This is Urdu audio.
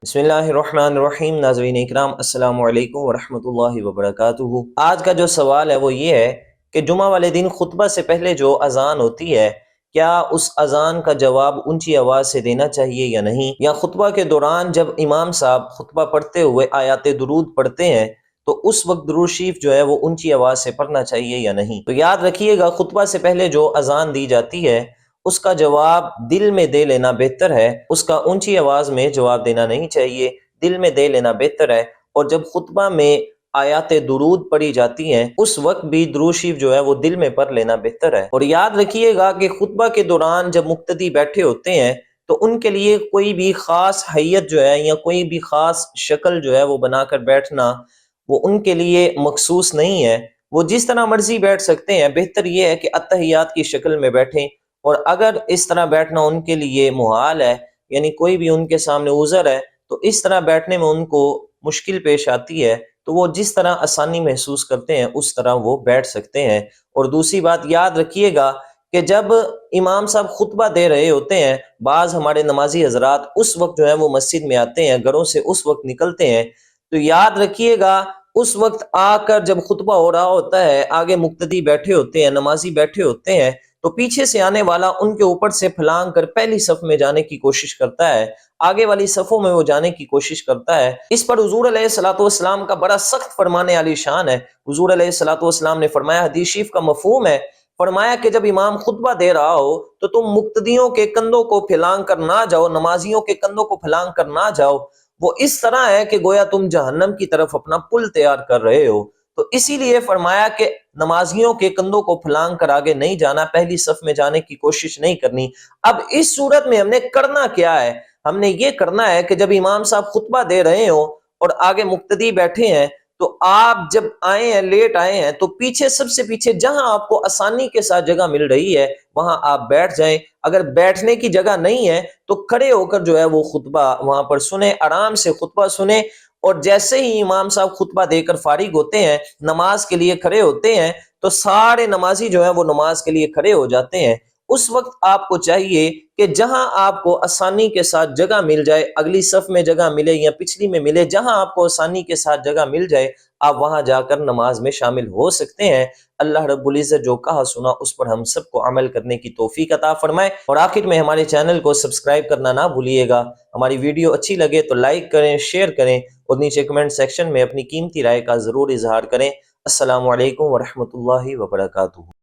بسم اللہ الرحمن الرحیم۔ ناظرین اکرام، السلام علیکم ورحمۃ اللہ وبرکاتہ۔ آج کا جو سوال ہے وہ یہ ہے کہ جمعہ والے دن خطبہ سے پہلے جو اذان ہوتی ہے، کیا اس اذان کا جواب اونچی آواز سے دینا چاہیے یا نہیں، یا خطبہ کے دوران جب امام صاحب خطبہ پڑھتے ہوئے آیات درود پڑھتے ہیں تو اس وقت درود شریف جو ہے وہ اونچی آواز سے پڑھنا چاہیے یا نہیں؟ تو یاد رکھیے گا، خطبہ سے پہلے جو اذان دی جاتی ہے اس کا جواب دل میں دے لینا بہتر ہے، اس کا اونچی آواز میں جواب دینا نہیں چاہیے، دل میں دے لینا بہتر ہے۔ اور جب خطبہ میں آیات درود پڑھی جاتی ہیں اس وقت بھی درود شریف جو ہے وہ دل میں پڑھ لینا بہتر ہے۔ اور یاد رکھیے گا کہ خطبہ کے دوران جب مقتدی بیٹھے ہوتے ہیں تو ان کے لیے کوئی بھی خاص حیت جو ہے یا کوئی بھی خاص شکل جو ہے وہ بنا کر بیٹھنا وہ ان کے لیے مخصوص نہیں ہے، وہ جس طرح مرضی بیٹھ سکتے ہیں۔ بہتر یہ ہے کہ اتحیات کی شکل میں بیٹھیں، اور اگر اس طرح بیٹھنا ان کے لیے محال ہے، یعنی کوئی بھی ان کے سامنے عذر ہے تو اس طرح بیٹھنے میں ان کو مشکل پیش آتی ہے، تو وہ جس طرح آسانی محسوس کرتے ہیں اس طرح وہ بیٹھ سکتے ہیں۔ اور دوسری بات یاد رکھیے گا کہ جب امام صاحب خطبہ دے رہے ہوتے ہیں، بعض ہمارے نمازی حضرات اس وقت جو ہے وہ مسجد میں آتے ہیں، گھروں سے اس وقت نکلتے ہیں، تو یاد رکھیے گا اس وقت آ کر جب خطبہ ہو رہا ہوتا ہے، آگے مقتدی بیٹھے ہوتے ہیں، نمازی بیٹھے ہوتے ہیں، تو پیچھے سے آنے والا ان کے اوپر سے پھلانگ کر پہلی صف میں جانے کی کوشش کرتا ہے، آگے والی صفوں میں وہ جانے کی کوشش کرتا ہے۔ اس پر حضور علیہ الصلوۃ والسلام کا بڑا سخت فرمانے علی شان ہے۔ حضور علیہ الصلوۃ والسلام نے فرمایا، حدیث شریف کا مفہوم ہے، فرمایا کہ جب امام خطبہ دے رہا ہو تو تم مقتدیوں کے کندھوں کو پھلانگ کر نہ جاؤ، نمازیوں کے کندھوں کو پھلانگ کر نہ جاؤ، وہ اس طرح ہے کہ گویا تم جہنم کی طرف اپنا پل تیار کر رہے ہو۔ تو اسی لیے فرمایا کہ نمازیوں کے کندھوں کو پھلانگ کر آگے نہیں جانا، پہلی صف میں جانے کی کوشش نہیں کرنی۔ اب اس صورت میں ہم نے کرنا کیا ہے؟ ہم نے یہ کرنا ہے کہ جب امام صاحب خطبہ دے رہے ہوں اور آگے مقتدی بیٹھے ہیں تو آپ جب آئے ہیں، لیٹ آئے ہیں، تو پیچھے سب سے پیچھے جہاں آپ کو آسانی کے ساتھ جگہ مل رہی ہے وہاں آپ بیٹھ جائیں۔ اگر بیٹھنے کی جگہ نہیں ہے تو کھڑے ہو کر جو ہے وہ خطبہ وہاں پر سنیں، آرام سے خطبہ سنیں۔ اور جیسے ہی امام صاحب خطبہ دے کر فارغ ہوتے ہیں، نماز کے لیے کھڑے ہوتے ہیں، تو سارے نمازی جو ہیں وہ نماز کے لیے کھڑے ہو جاتے ہیں۔ اس وقت آپ کو چاہیے کہ جہاں آپ کو آسانی کے ساتھ جگہ مل جائے، اگلی صف میں جگہ ملے یا پچھلی میں ملے، جہاں آپ کو آسانی کے ساتھ جگہ مل جائے آپ وہاں جا کر نماز میں شامل ہو سکتے ہیں۔ اللہ رب العزت جو کہا سنا اس پر ہم سب کو عمل کرنے کی توفیق عطا فرمائے۔ اور آخر میں ہمارے چینل کو سبسکرائب کرنا نہ بھولیے گا۔ ہماری ویڈیو اچھی لگے تو لائک کریں، شیئر کریں، اور نیچے کمنٹ سیکشن میں اپنی قیمتی رائے کا ضرور اظہار کریں۔ السلام علیکم ورحمۃ اللہ وبرکاتہ۔